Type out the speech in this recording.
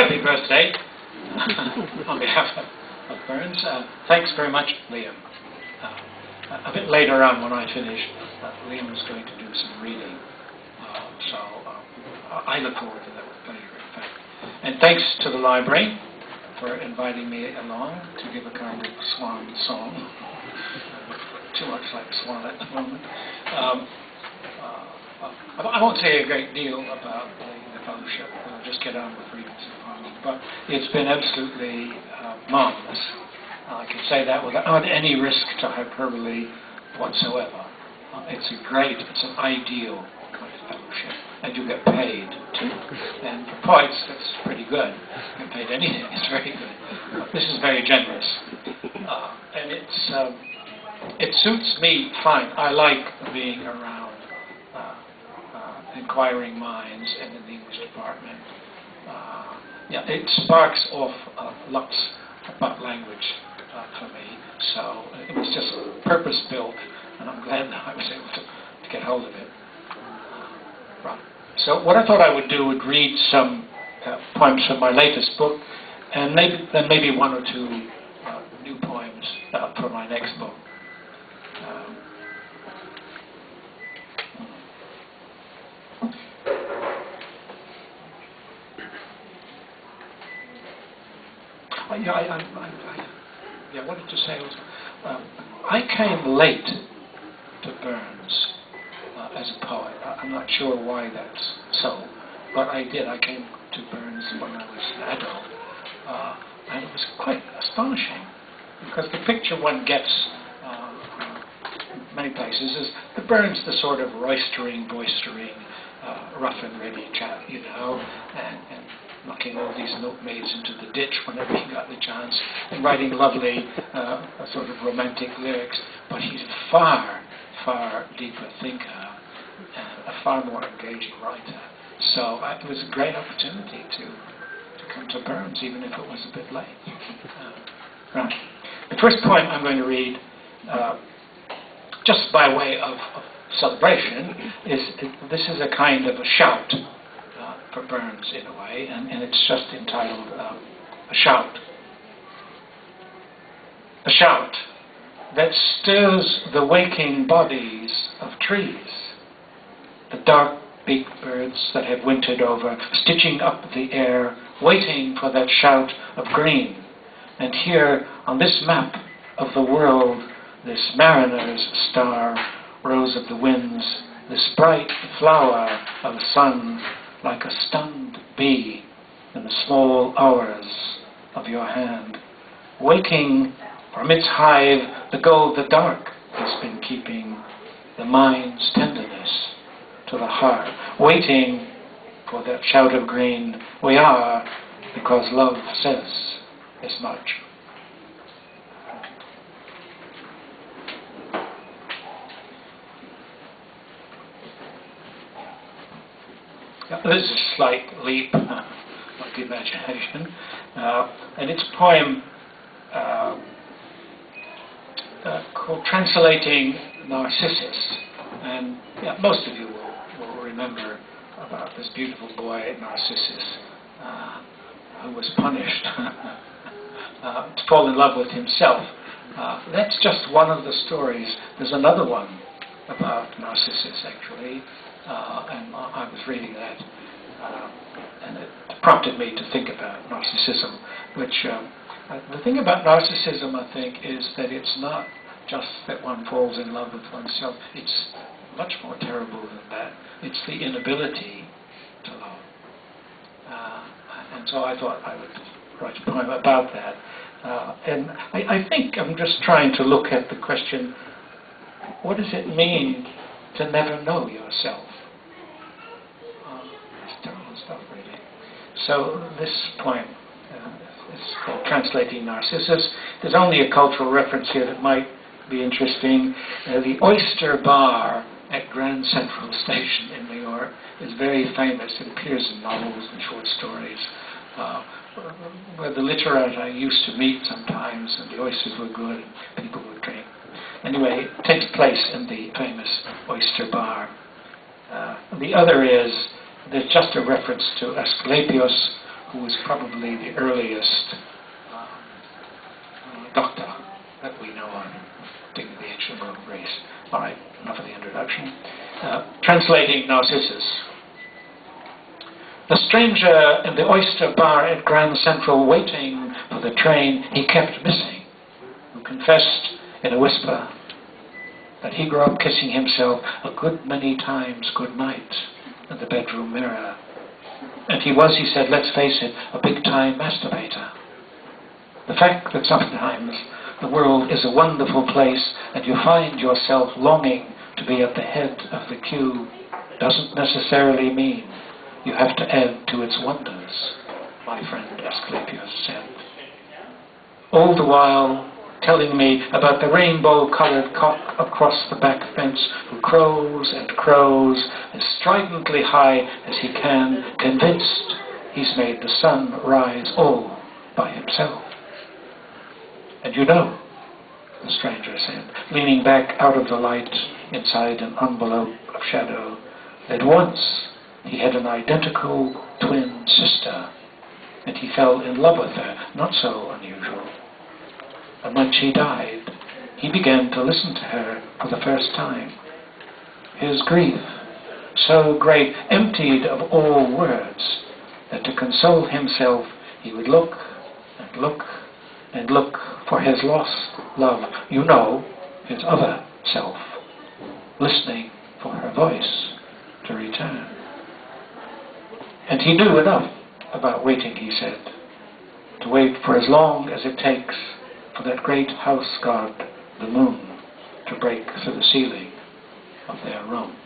happy birthday on behalf of Burns. Thanks very much, Liam. A bit later on when I finish, Liam is going to do some reading. So I look forward to that with pleasure, in fact. And thanks to the library for inviting me along to give a kind of swan song. Too much like swan at the moment. I won't say a great deal about the fellowship. I'll just get on with reading some poems. But it's been absolutely marvelous. I can say that without any risk to hyperbole whatsoever. It's an ideal kind of fellowship. And you get paid, too. And for poets, that's pretty good. You get paid anything, it's very good. This is very generous. And it suits me fine. I like being around inquiring minds and in the English department. It sparks off lots about language for me. So it was just purpose-built, and I'm glad that I was able to get hold of it. Right. So what I thought I would do would read some poems from my latest book, and maybe one or two new poems for my next book. I wanted to say also, I came late to Burns as a poet. I'm not sure why that's so, but I did. I came to Burns when I was an adult, and it was quite astonishing, because the picture one gets many places is the Burns, the sort of roistering, boistering, rough and ready chap, and knocking all these milkmaids into the ditch whenever he got the chance, and writing lovely sort of romantic lyrics. But he's a far, far deeper thinker and a far more engaging writer. So it was a great opportunity to come to Burns, even if it was a bit late. Right. The first poem I'm going to read, just by way of celebration, this is a kind of a shout for Burns in a way, and it's just entitled A Shout. A shout that stirs the waking bodies of trees, the dark-beaked birds that have wintered over, stitching up the air, waiting for that shout of green. And here, on this map of the world, this mariner's star, rose of the winds, this bright flower of the sun, like a stunned bee in the small hours of your hand, waking from its hive the gold the dark has been keeping, the mind's tenderness to the heart, waiting for that shout of green. We are, because love says as much. This is a slight leap of the imagination, and it's a poem called Translating Narcissus. And most of you will remember about this beautiful boy, Narcissus, who was punished to fall in love with himself. That's just one of the stories. There's another one about Narcissus, actually. And I was reading that, and it prompted me to think about narcissism, which, the thing about narcissism, I think, is that it's not just that one falls in love with oneself. It's much more terrible than that. It's the inability to love. And so I thought I would write a poem about that. And I think I'm just trying to look at the question, what does it mean to never know yourself? It's terrible stuff, really. So this poem is called Translating Narcissus. There's only a cultural reference here that might be interesting. The Oyster Bar at Grand Central Station in New York is very famous. It appears in novels and short stories, where the literati I used to meet sometimes, and the oysters were good, and people would drink. Anyway, it takes place in the famous Oyster Bar. The other is, there's just a reference to Asclepius, who was probably the earliest doctor that we know on digging the ancient world of Greece. All right, enough of the introduction. Translating Narcissus. The stranger in the oyster bar at Grand Central waiting for the train he kept missing, who confessed in a whisper that he grew up kissing himself a good many times good night in the bedroom mirror. And he was, he said, let's face it, a big-time masturbator. The fact that sometimes the world is a wonderful place and you find yourself longing to be at the head of the queue doesn't necessarily mean you have to add to its wonders, my friend Asclepius said. All the while telling me about the rainbow-colored cock across the back fence who crows and crows as stridently high as he can, convinced he's made the sun rise all by himself. And you know, the stranger said, leaning back out of the light inside an envelope of shadow, that once he had an identical twin sister, and he fell in love with her, not so unusual. And when she died, he began to listen to her for the first time. His grief, so great, emptied of all words, that to console himself he would look and look and look for his lost love, you know, his other self, listening for her voice to return. And he knew enough about waiting, he said, to wait for as long as it takes for that great house god, the moon, to break through the ceiling of their room.